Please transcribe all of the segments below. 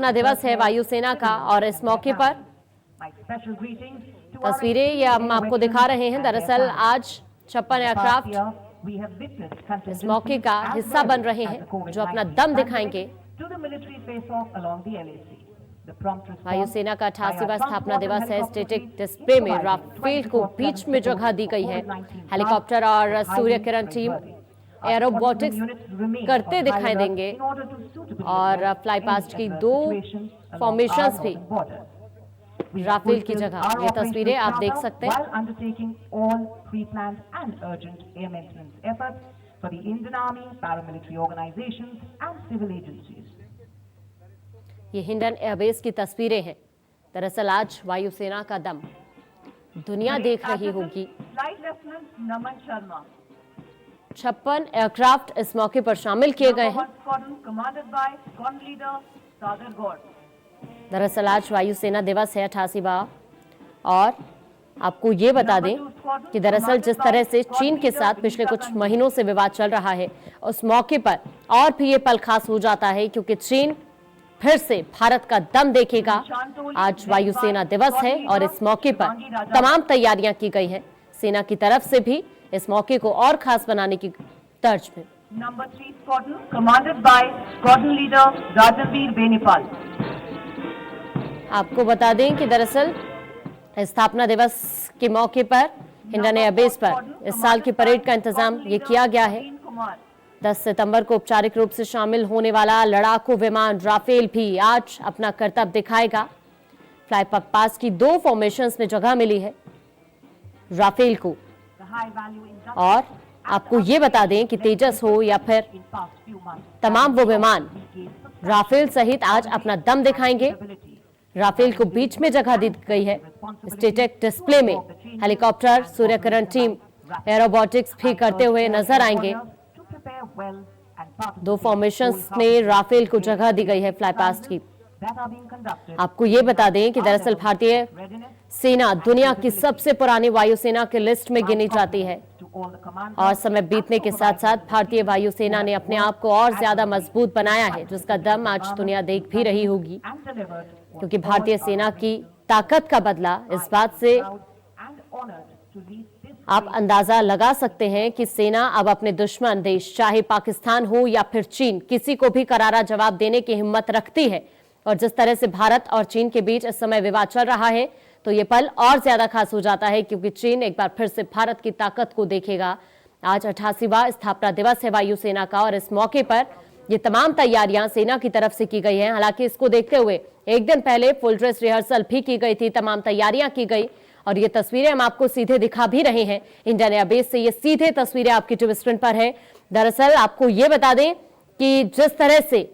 स्थापना दिवस है वायुसेना का और इस मौके पर तस्वीरें ये हम आपको दिखा रहे हैं। दरअसल आज 56 एयरक्राफ्ट इस मौके का हिस्सा बन रहे हैं जो अपना दम दिखाएंगे। वायुसेना का 88वां स्थापना दिवस है। स्टैटिक डिस्प्ले में राफेल को बीच में जगह दी गई है। हेलीकॉप्टर और सूर्य किरण टीम एरोबॉटिक्स करते दिखाई देंगे और फ्लाई पास्ट की 2 फॉर्मेशंस भी राफेल की जगह। ये तस्वीरें आप देख सकते हैं। ये हिंडन एयरबेस की तस्वीरें हैं। दरअसल आज वायुसेना का दम दुनिया देख रही होगी। 56 एयरक्राफ्ट इस मौके पर शामिल किए गए हैं। दरअसल आज वायुसेना दिवस है 88वां। और आपको ये बता दें कि दरअसल जिस तरह से चीन के साथ पिछले कुछ महीनों से विवाद चल रहा है, उस मौके पर और भी ये पल खास हो जाता है क्योंकि चीन फिर से भारत का दम देखेगा। आज वायुसेना दिवस है और इस मौके पर तमाम तैयारियां की गई हैं। सेना की तरफ से भी इस मौके को और खास बनाने की तर्ज में। Number 3 squadron commanded by squadron leader Rajanveer Benipal. आपको बता दें कि दरअसल स्थापना दिवस के मौके पर हिंडन एयरबेस पर इस साल की परेड का इंतजाम ये किया गया है। 10 सितंबर को औपचारिक रूप से शामिल होने वाला लड़ाकू विमान राफेल भी आज अपना करतब दिखाएगा। फ्लाई पास की 2 फॉर्मेशंस में जगह मिली है राफेल को। और आपको ये बता दें कि तेजस हो या फिर तमाम वो विमान राफेल सहित आज अपना दम दिखाएंगे। राफेल को बीच में जगह दी गई है। स्टैटिक डिस्प्ले में हेलीकॉप्टर, सूर्य किरण टीम एरोबॉटिक्स भी करते हुए नजर आएंगे। 2 फॉर्मेशंस में राफेल को जगह दी गई है फ्लाई पास्ट की। आपको ये बता दें कि दरअसल भारतीय सेना दुनिया की सबसे पुरानी वायुसेना की लिस्ट में गिनी जाती है और समय बीतने के साथ साथ भारतीय वायुसेना ने अपने आप को और ज्यादा मजबूत बनाया है, जिसका दम आज दुनिया देख भी रही होगी। क्योंकि भारतीय सेना की ताकत का बदला इस बात से आप अंदाजा लगा सकते हैं कि सेना अब अपने दुश्मन देश चाहे पाकिस्तान हो या फिर चीन, किसी को भी करारा जवाब देने की हिम्मत रखती है। और जिस तरह से भारत और चीन के बीच इस समय विवाद चल रहा है, तो ये पल और ज्यादा खास हो जाता है क्योंकि चीन एक बार फिर से भारत की ताकत को देखेगा। आज 88वां स्थापना दिवस है वायुसेना का और इस मौके पर ये तमाम तैयारियां सेना की तरफ से की गई हैं। हालांकि इसको देखते हुए एक दिन पहले फुल ड्रेस रिहर्सल भी की गई थी, तमाम तैयारियां की गई और ये तस्वीरें हम आपको सीधे दिखा भी रहे हैं इंडियन एयरबेस से। ये सीधे तस्वीरें आपकी टीवी स्क्रीन पर है। दरअसल आपको ये बता दें कि जिस तरह से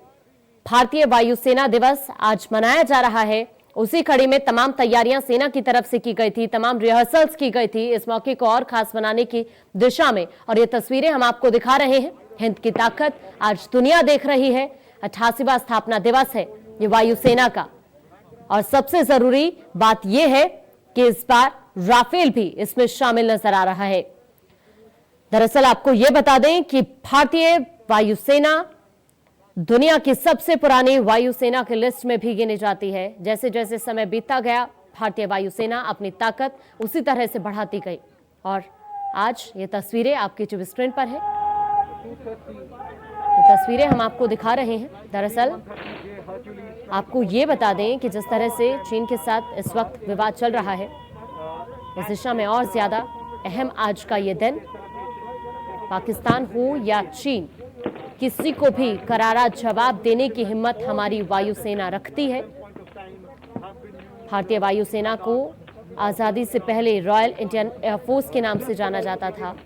भारतीय वायुसेना दिवस आज मनाया जा रहा है, उसी कड़ी में तमाम तैयारियां सेना की तरफ से की गई थी, तमाम रिहर्सल्स की गई थी इस मौके को और खास बनाने की दिशा में। और ये तस्वीरें हम आपको दिखा रहे हैं। हिंद की ताकत आज दुनिया देख रही है। 88वां स्थापना दिवस है ये वायुसेना का और सबसे जरूरी बात यह है कि इस बार राफेल भी इसमें शामिल नजर आ रहा है। दरअसल आपको यह बता दें कि भारतीय वायुसेना दुनिया की सबसे पुरानी वायुसेना की लिस्ट में भी गिनी जाती है। जैसे जैसे समय बीतता गया, भारतीय वायुसेना अपनी ताकत उसी तरह से बढ़ाती गई और आज ये तस्वीरें आपकी टीवी स्क्रीन पर है। ये तस्वीरें हम आपको दिखा रहे हैं। दरअसल आपको ये बता दें कि जिस तरह से चीन के साथ इस वक्त विवाद चल रहा है, इस दिशा में और ज्यादा अहम आज का ये दिन। पाकिस्तान हो या चीन, किसी को भी करारा जवाब देने की हिम्मत हमारी वायुसेना रखती है। भारतीय वायुसेना को आज़ादी से पहले रॉयल इंडियन एयरफोर्स के नाम से जाना जाता था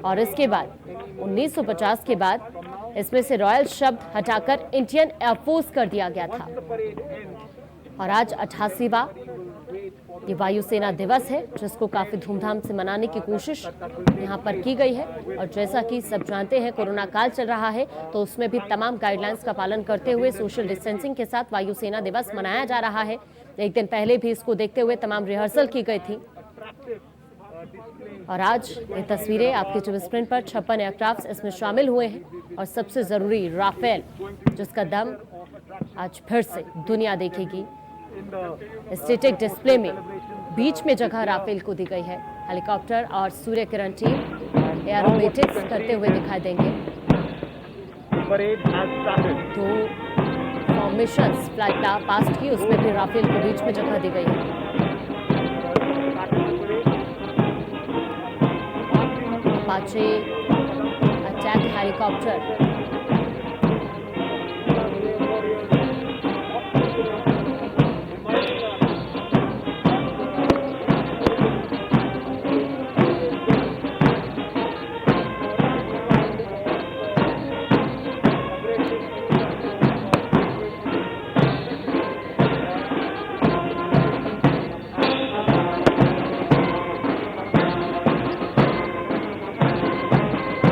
और इसके बाद 1950 के बाद इसमें से रॉयल शब्द हटाकर इंडियन एयरफोर्स कर दिया गया था। और आज 88वां ये वायुसेना दिवस है जिसको काफी धूमधाम से मनाने की कोशिश यहाँ पर की गई है। और जैसा कि सब जानते हैं, कोरोना काल चल रहा है तो उसमें भी तमाम गाइडलाइंस का पालन करते हुए सोशल डिस्टेंसिंग के साथ वायुसेना दिवस मनाया जा रहा है। एक दिन पहले भी इसको देखते हुए तमाम रिहर्सल की गई थी और आज ये तस्वीरें आपके टीवी स्क्रीन पर 56 एयरक्राफ्ट इसमें शामिल हुए हैं और सबसे जरूरी राफेल, जिसका दम आज फिर से दुनिया देखेगी। स्टैटिक डिस्प्ले में बीच में जगह राफेल को दी गई है। हेलीकॉप्टर और सूर्य किरण टीम एरोबेटिक्स करते हुए दिखाई देंगे। दो फॉर्मेशंस फ्लाइट पास्ट की, उसमें भी राफेल को बीच में जगह दी गई है। Apache attack helicopter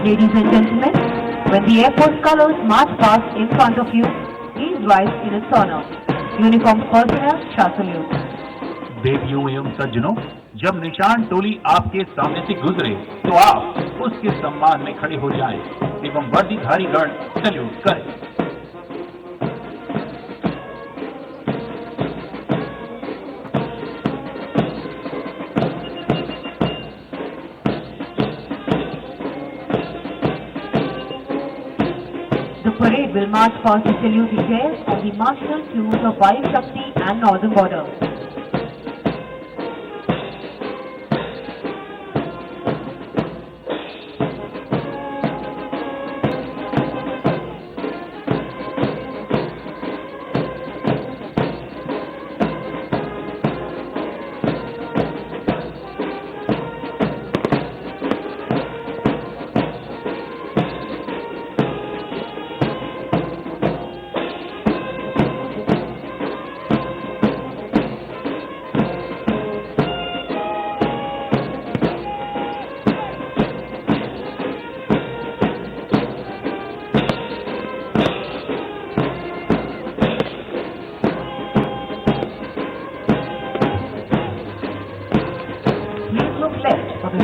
Ladies and gentlemen, when the airport colors march past in front of you, please rise in its honor. Uniformed personnel shall salute. बेटियों एवं सज्जनों, जब निशान टोली आपके सामने से गुजरे तो आप उसके सम्मान में खड़े हो जाएं एवं वर्दीधारी गण सैल्यूट करें। The parade will march past the salute details on the martial tunes of Vayu Shakti and Northern Border.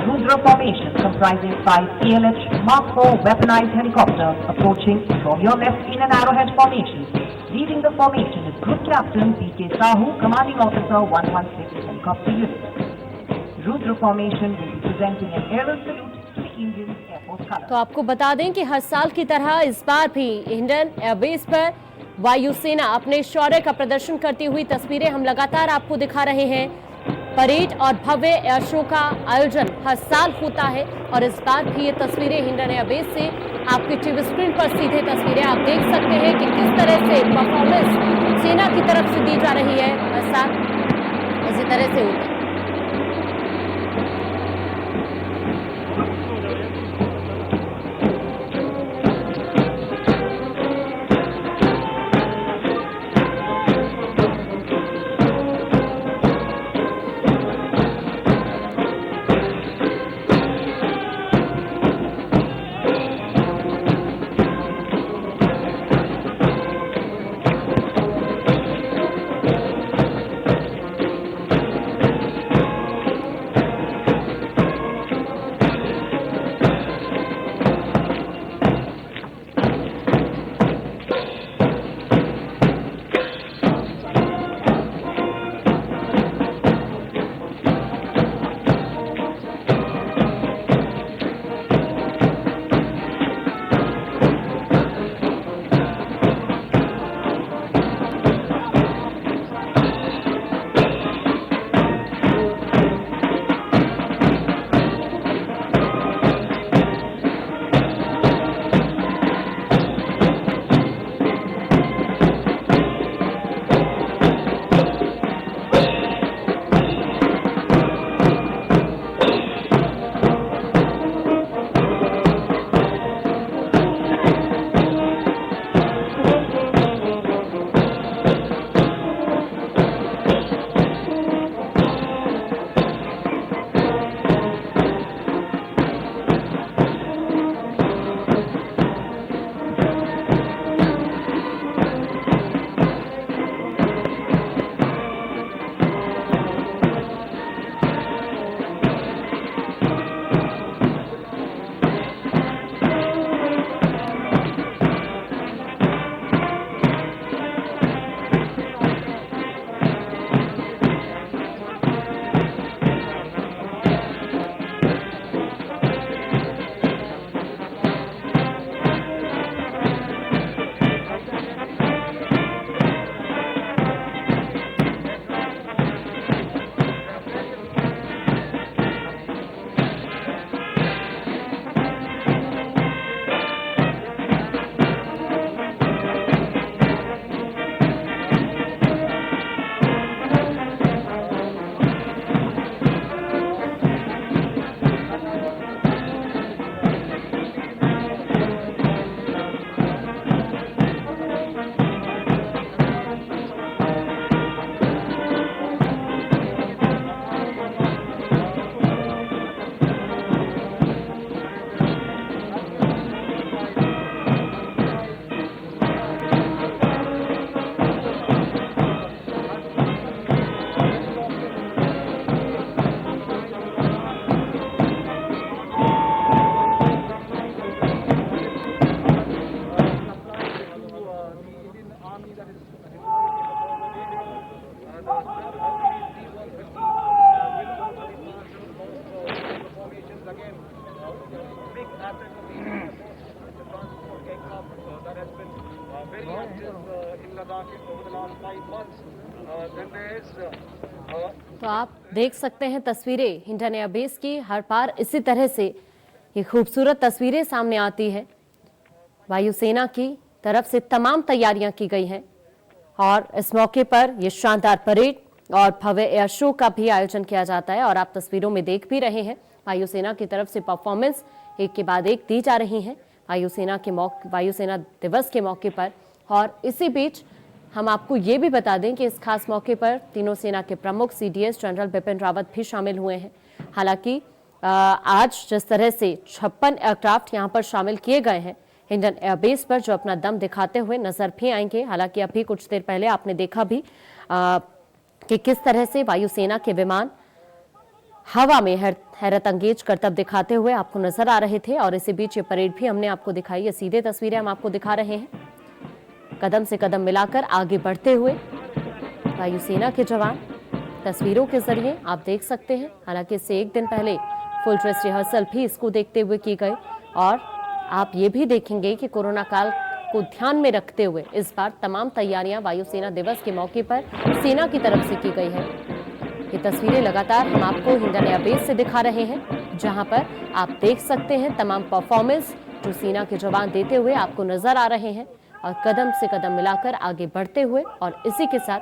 Rudra formation comprising 5 PLH Mark IV weaponized helicopters approaching from your left in an arrowhead formation. Leading the formation is Group Captain B.K. Sahu, Commanding Officer 116 Helicopter Unit. Rudra formation will be presenting an aerial salute to the Indian Air Force colors. तो आपको बता दें कि हर साल की तरह इस बार भी इंडियन एयरबेस पर वायुसेना अपने शौर्य का प्रदर्शन करती हुई तस्वीरें हम लगातार आपको दिखा रहे हैं। परेड और भव्य एयर शो का आयोजन हर साल होता है और इस बार भी ये तस्वीरें इंडियन एयरबेस से आपकी टीवी स्क्रीन पर सीधे तस्वीरें आप देख सकते हैं कि किस तरह से परफॉर्मेंस सेना की तरफ से दी जा रही है। हर साल इसी तरह से होता है। तो आप देख सकते हैं तस्वीरें हिंडन एयरबेस की। हर बार इसी तरह से ये खूबसूरत तस्वीरें सामने आती है। वायुसेना की तरफ से तमाम तैयारियां की गई हैं और इस मौके पर ये शानदार परेड और भव्य एयर शो का भी आयोजन किया जाता है। और आप तस्वीरों में देख भी रहे हैं वायुसेना की तरफ से परफॉर्मेंस एक के बाद एक दी जा रही है वायुसेना दिवस के मौके पर। और इसी बीच हम आपको ये भी बता दें कि इस खास मौके पर तीनों सेना के प्रमुख CDS जनरल बिपिन रावत भी शामिल हुए हैं। हालांकि आज जिस तरह से 56 एयरक्राफ्ट यहां पर शामिल किए गए हैं हिंडन एयरबेस पर, जो अपना दम दिखाते हुए नजर भी आएंगे। हालांकि अभी कुछ देर पहले आपने देखा भी कि किस तरह से वायुसेना के विमान हवा में हैरत अंगेज करतब दिखाते हुए आपको नजर आ रहे थे। और इसी बीच ये परेड भी हमने आपको दिखाई। ये सीधे तस्वीरें हम आपको दिखा रहे हैं। कदम से कदम मिलाकर आगे बढ़ते हुए वायुसेना के जवान तस्वीरों के जरिए आप देख सकते हैं। हालांकि इससे एक दिन पहले फुल ड्रेस रिहर्सल भी इसको देखते हुए की गई। और आप ये भी देखेंगे कि कोरोना काल को ध्यान में रखते हुए इस बार तमाम तैयारियां वायुसेना दिवस के मौके पर सेना की तरफ से की गई है। ये तस्वीरें लगातार हम आपको हिंडन एयरबेस से दिखा रहे हैं, जहां पर आप देख सकते हैं तमाम परफॉर्मेंस जो सेना के जवान देते हुए आपको नजर आ रहे हैं। और कदम से कदम मिलाकर आगे बढ़ते हुए, और इसी के साथ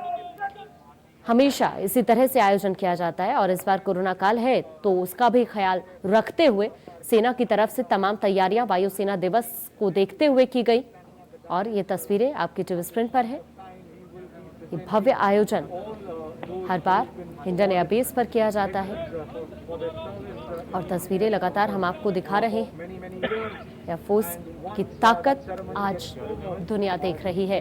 हमेशा इसी तरह से आयोजन किया जाता है। और इस बार कोरोना काल है तो उसका भी ख्याल रखते हुए सेना की तरफ से तमाम तैयारियां वायुसेना दिवस को देखते हुए की गई। और ये तस्वीरें आपके टीवी स्क्रीन पर है। ये भव्य आयोजन हर बार हिंडन एयरबेस पर किया जाता है और तस्वीरें लगातार हम आपको दिखा रहे हैं। एयरफोर्स की ताकत आज दुनिया देख रही है।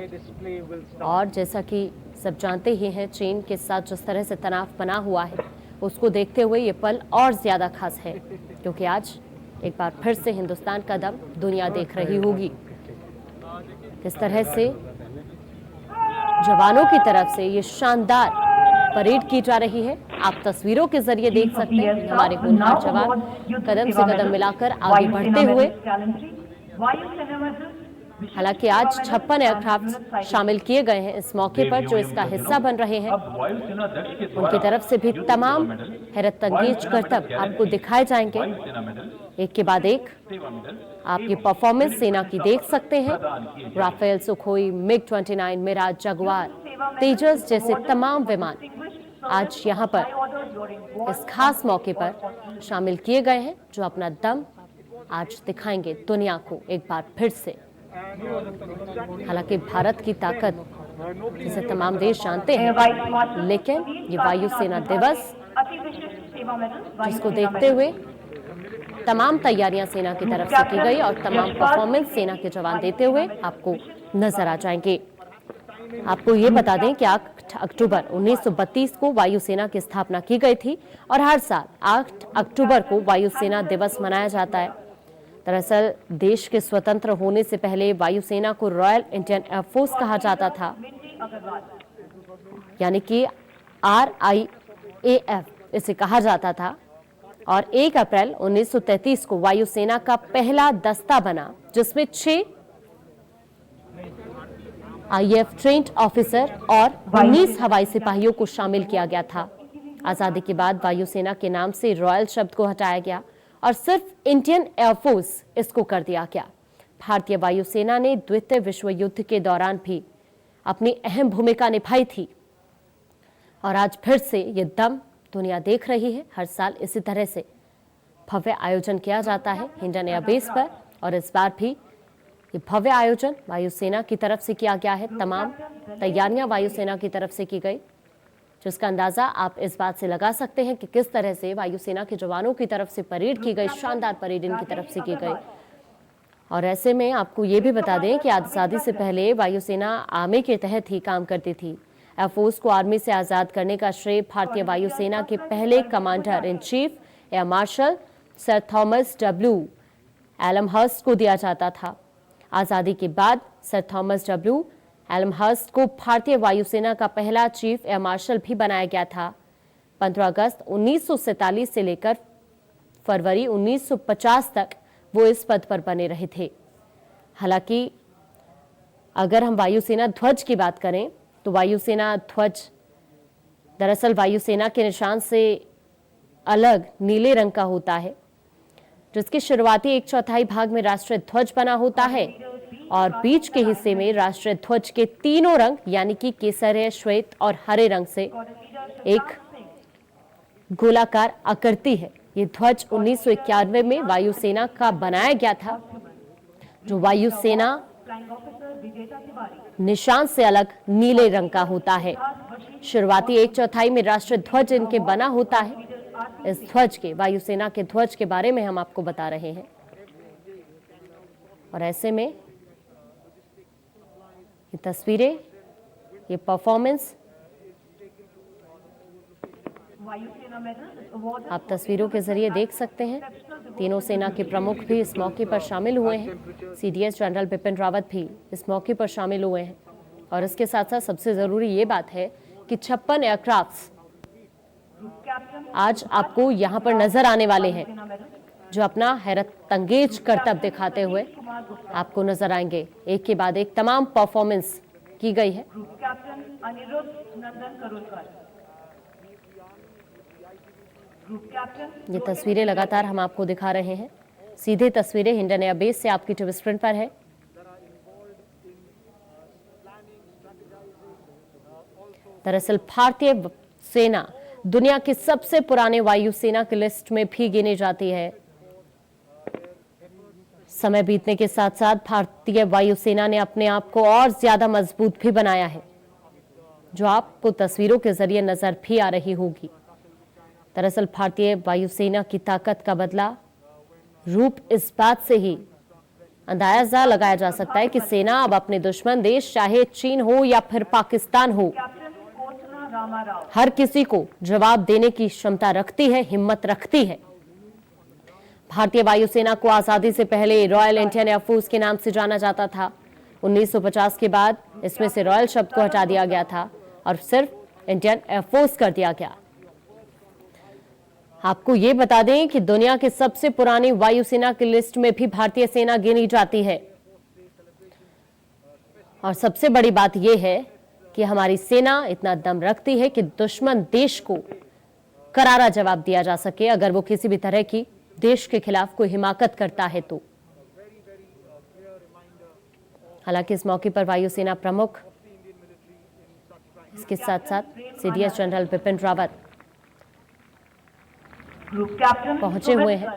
और जैसा कि सब जानते ही हैं, चीन के साथ जिस तरह से तनाव बना हुआ है, उसको देखते हुए ये पल और ज्यादा खास है, क्योंकि आज एक बार फिर से हिंदुस्तान का दम दुनिया देख रही होगी। किस तरह से जवानों की तरफ से ये शानदार परेड की जा रही है, आप तस्वीरों के जरिए देख सकते हैं। हमारे होनहार जवान कदम से कदम मिलाकर आगे बढ़ते हुए। हालांकि आज 56 एयरक्राफ्ट शामिल किए गए हैं इस मौके पर, जो इसका हिस्सा बन रहे हैं। उनकी तरफ से भी तमाम हैरत अंगेज करतब आपको दिखाए जाएंगे एक के बाद एक। आप ये परफॉर्मेंस सेना की देख सकते हैं। Rafale, Sukhoi, MiG-29, Mirage, Jaguar, Tejas जैसे तमाम विमान आज यहाँ पर इस खास मौके पर शामिल किए गए हैं, जो अपना दम आज दिखाएंगे दुनिया को एक बार फिर से। हालांकि भारत की ताकत जिसे तमाम देश जानते हैं, लेकिन ये वायुसेना दिवस जिसको देखते हुए तमाम तैयारियां सेना की तरफ से की गई और तमाम परफॉर्मेंस सेना के जवान देते हुए आपको नजर आ जाएंगे। आपको ये बता दें कि 8 अक्टूबर 1932 को वायुसेना की स्थापना की गई थी और हर साल 8 अक्टूबर को वायुसेना दिवस मनाया जाता है। दरअसल देश के स्वतंत्र होने से पहले वायुसेना को रॉयल इंडियन एयरफोर्स कहा जाता था, यानी कि RIAF इसे कहा जाता था। और 1 अप्रैल 1933 को वायुसेना का पहला दस्ता बना, जिसमें 6 IAF ट्रेंड ऑफिसर और 19 हवाई सिपाहियों को शामिल किया गया था। आजादी के बाद वायुसेना के नाम से रॉयल शब्द को हटाया गया और सिर्फ इंडियन एयरफोर्स इसको कर दिया गया। भारतीय वायुसेना ने द्वितीय विश्व युद्ध के दौरान भी अपनी अहम भूमिका निभाई थी और आज फिर से ये दम दुनिया देख रही है। हर साल इसी तरह से भव्य आयोजन किया जाता है हिंडन एयरबेस पर, और इस बार भी ये भव्य आयोजन वायुसेना की तरफ से किया गया है। तमाम तैयारियां वायुसेना की तरफ से की गई, जिसका अंदाजा आप इस बात से लगा सकते हैं कि किस तरह से वायुसेना के जवानों की तरफ से परेड की गई, शानदार परेड इनकी तरफ से की गई। और ऐसे में आपको ये भी बता दें कि आजादी से पहले वायुसेना आर्मी के तहत ही काम करती थी। एयरफोर्स को आर्मी से आजाद करने का श्रेय भारतीय वायुसेना के पहले commander in chief air marshal sir Thomas W. एलमहर्स्ट को दिया जाता था। आजादी के बाद सर थॉमस W. एलमहर्स्ट को भारतीय वायुसेना का पहला चीफ एयर मार्शल भी बनाया गया था। 15 अगस्त 1947 से लेकर फरवरी 1950 तक वो इस पद पर बने रहे थे। हालांकि अगर हम वायुसेना ध्वज की बात करें तो वायुसेना ध्वज दरअसल वायुसेना के निशान से अलग नीले रंग का होता है, जिसके शुरुआती 1/4 भाग में राष्ट्रीय ध्वज बना होता है और बीच के हिस्से में राष्ट्रीय ध्वज के तीनों रंग यानी कि केसरिया, श्वेत और हरे रंग से एक गोलाकार आकृति है। ये ध्वज 1991 में वायुसेना का बनाया गया था, जो वायुसेना निशान से अलग नीले रंग का होता है। शुरुआती 1/4 में राष्ट्रीय ध्वज इनके बना होता है। इस ध्वज के वायुसेना के ध्वज के बारे में हम आपको बता रहे हैं और ऐसे में ये तस्वीरें, ये परफॉर्मेंस आप तस्वीरों के जरिए देख सकते हैं। तीनों सेना के प्रमुख भी इस मौके पर शामिल हुए हैं। सीडीएस जनरल बिपिन रावत भी इस मौके पर शामिल हुए हैं और इसके साथ साथ सबसे जरूरी ये बात है कि 56 एयरक्राफ्ट आज आपको यहां पर नजर आने वाले हैं, जो अपना हैरतअंगेज करतब दिखाते हुए आपको नजर आएंगे। एक के बाद एक तमाम परफॉर्मेंस की गई है। ये तस्वीरें लगातार हम आपको दिखा रहे हैं। सीधे तस्वीरें हिंडन एयरबेस से आपकी टीवी स्क्रीन पर है। दरअसल भारतीय सेना दुनिया की सबसे पुराने वायुसेना की लिस्ट में भी गिनी जाती है। समय बीतने के साथ साथ भारतीय वायुसेना ने अपने आप को और ज्यादा मजबूत भी बनाया है, जो आपको तस्वीरों के जरिए नजर भी आ रही होगी। दरअसल भारतीय वायुसेना की ताकत का बदला रूप इस बात से ही अंदाजा लगाया जा सकता है कि सेना अब अपने दुश्मन देश चाहे चीन हो या फिर पाकिस्तान हो, हर किसी को जवाब देने की क्षमता रखती है, हिम्मत रखती है। भारतीय वायुसेना को आजादी से पहले रॉयल इंडियन एयरफोर्स के नाम से जाना जाता था। 1950 के बाद इसमें से रॉयल शब्द को हटा दिया गया था और सिर्फ इंडियन एयरफोर्स कर दिया गया। आपको ये बता दें कि दुनिया की सबसे पुरानी वायुसेना की लिस्ट में भी भारतीय सेना गिनी जाती है और सबसे बड़ी बात यह है कि हमारी सेना इतना दम रखती है कि दुश्मन देश को करारा जवाब दिया जा सके अगर वो किसी भी तरह की देश के खिलाफ कोई हिमाकत करता है तो। हालांकि इस मौके पर वायुसेना प्रमुख, इसके साथ साथ सीडीएस जनरल बिपिन रावत पहुंचे हुए हैं।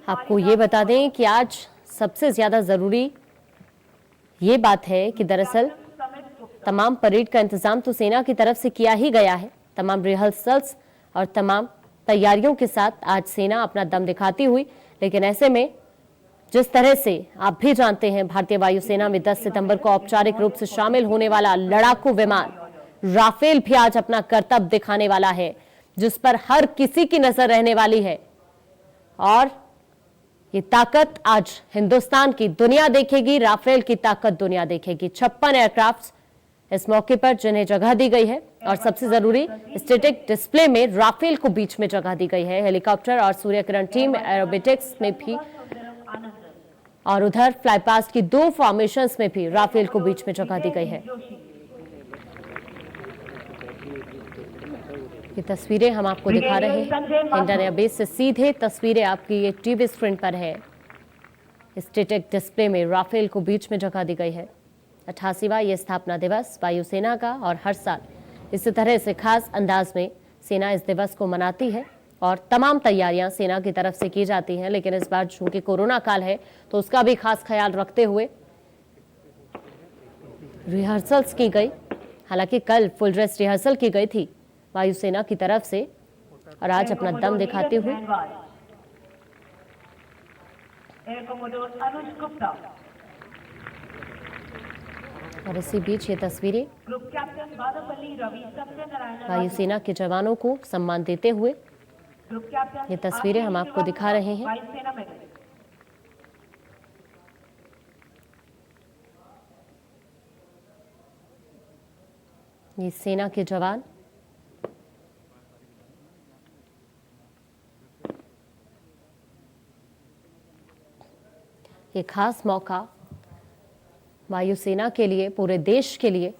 आपको ये बता दें कि आज सबसे ज्यादा जरूरी ये बात है कि दरअसल तमाम परेड का इंतजाम तो सेना की तरफ से किया ही गया है। तमाम रिहर्सल्स और तमाम तैयारियों के साथ आज सेना अपना दम दिखाती हुई, लेकिन ऐसे में जिस तरह से आप भी जानते हैं भारतीय वायुसेना में 10 सितंबर को औपचारिक रूप से शामिल होने वाला लड़ाकू विमान राफेल भी आज अपना करतब दिखाने वाला है, जिस पर हर किसी की नजर रहने वाली है और ये ताकत आज हिंदुस्तान की दुनिया देखेगी, राफेल की ताकत दुनिया देखेगी। 56 एयरक्राफ्ट इस मौके पर जिन्हें जगह दी गई है और सबसे जरूरी स्टैटिक डिस्प्ले में राफेल को बीच में जगह दी गई है। हेलीकॉप्टर और सूर्य किरण टीम एरोबेटिक्स में भी और उधर फ्लाईपास्ट की 2 फॉर्मेशंस में भी राफेल को बीच में जगह दी गई है। ये तस्वीरें हम आपको दिखा रहे हैं हिंडन एयरबेस से। सीधे तस्वीरें आपकी ये टीवी स्क्रीन पर है। स्टैटिक डिस्प्ले में राफेल को बीच में जगह दी गई है। 88वां ये स्थापना दिवस वायुसेना का और हर साल इसी तरह से खास अंदाज में सेना इस दिवस को मनाती है और तमाम तैयारियां सेना की तरफ से की जाती हैं। लेकिन इस बार चूंकि कोरोना काल है तो उसका भी खास ख्याल रखते हुए रिहर्सल्स की गई। हालांकि कल फुल ड्रेस रिहर्सल की गई थी वायुसेना की तरफ से और आज अपना दम दिखाते हुए और इसी बीच ये तस्वीरें वायुसेना के जवानों को सम्मान देते हुए ये तस्वीरें हम आपको दिखा रहे हैं। ये सेना के जवान ये खास मौका वायुसेना के लिए, पूरे देश के लिए,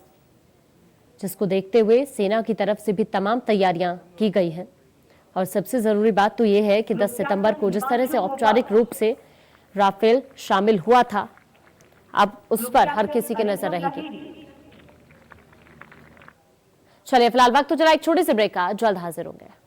जिसको देखते हुए सेना की तरफ से भी तमाम तैयारियां की गई हैं। और सबसे जरूरी बात तो यह है कि 10 सितंबर को जिस तरह से औपचारिक रूप से राफेल शामिल हुआ था, अब उस पर हर किसी की नजर रहेगी। चलिए फिलहाल वक्त तो चला एक छोटे से ब्रेक का, जल्द हाजिर होंगे।